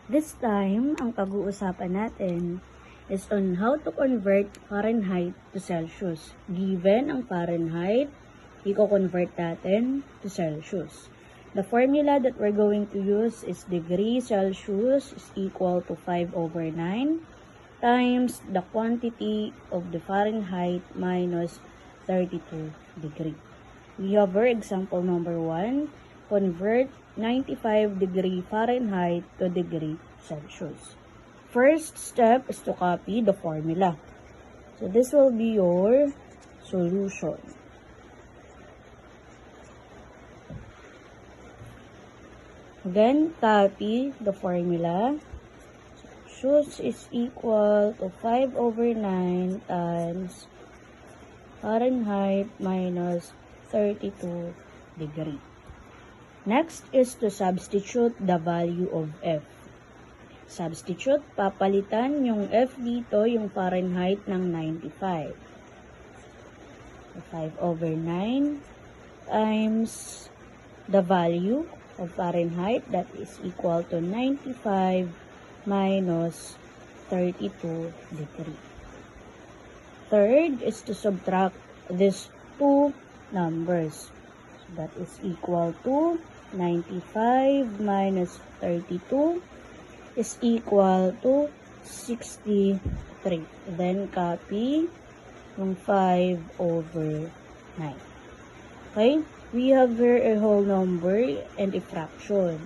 This time, ang pag-uusapan natin is on how to convert Fahrenheit to Celsius. Given ang Fahrenheit, i-convert natin to Celsius. The formula that we're going to use is degree Celsius is equal to 5/9 times the quantity of the Fahrenheit minus 32 degree. We have our example number 1. Convert 95 degree Fahrenheit to degree Celsius. First step is to copy the formula. So this will be your solution. Again, copy the formula. Celsius is equal to 5/9 times Fahrenheit minus 32 degree. Next is to substitute the value of F. Substitute, papalitan yung F dito, yung Fahrenheit ng 95. So 5/9 times the value of Fahrenheit, that is equal to 95 minus 32 degree. Third is to subtract these two numbers. So that is equal to 95 minus 32 is equal to 63. Then copy yung 5/9. Okay? We have here a whole number and a fraction.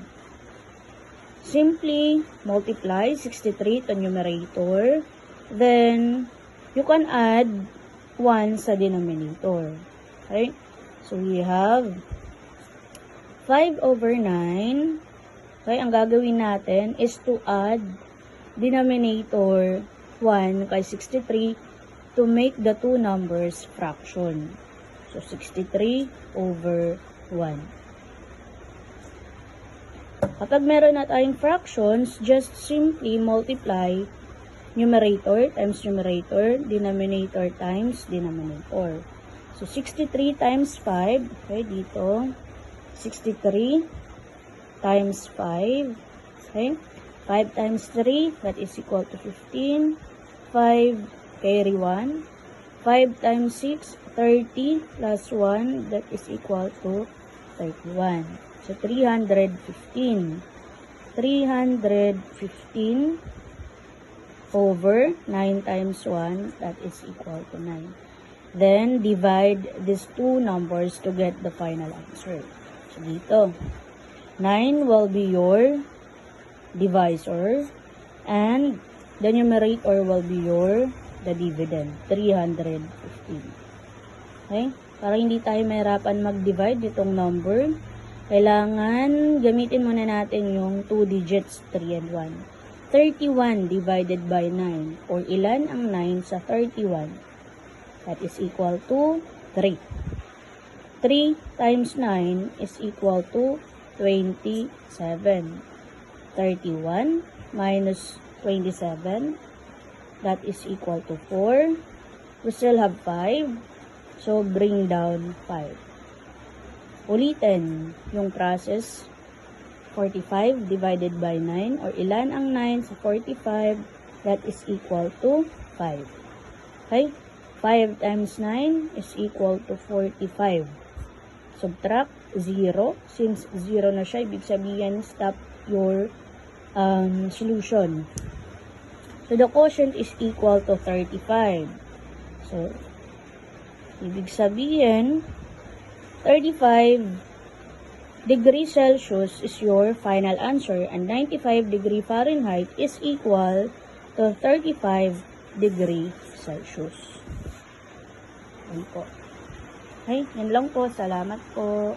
Simply multiply 63 to numerator. Then, you can add 1 sa denominator. Okay? So, we have 5/9. Okay, ang gagawin natin is to add denominator 1 kay 63 to make the two numbers fraction. So, 63/1. Kapag meron na tayong fractions, just simply multiply numerator times numerator, denominator times denominator. So, 63 times 5, okay, dito, 63 times 5, okay, 5 times 3, that is equal to 15, 5 carry 1, 5 times 6, 30 plus 1, that is equal to 31. So, 315. 315 over 9 times 1, that is equal to 9. Then, divide these two numbers to get the final answer. So, dito, 9 will be your divisor, and the numerator will be the dividend, 315. Okay? Para hindi tayo mahirapan mag-divide itong number, kailangan gamitin muna natin yung 2 digits, 3 and 1. 31 divided by 9, or ilan ang 9 sa 31? That is equal to 3. 3 times 9 is equal to 27. 31 minus 27, that is equal to 4. We still have 5, so bring down 5. Ulitin yung process. 45 divided by 9, or ilan ang 9 sa 45? That is equal to 5. Okay? 5 times 9 is equal to 45. Subtract 0. Since 0 na siya, ibig sabihin, stop your solution. So, the quotient is equal to 35. So, ibig sabihin, 35 degree Celsius is your final answer, and 95 degree Fahrenheit is equal to 35 degree Celsius. Yan po. Okay, yan lang po. Salamat po.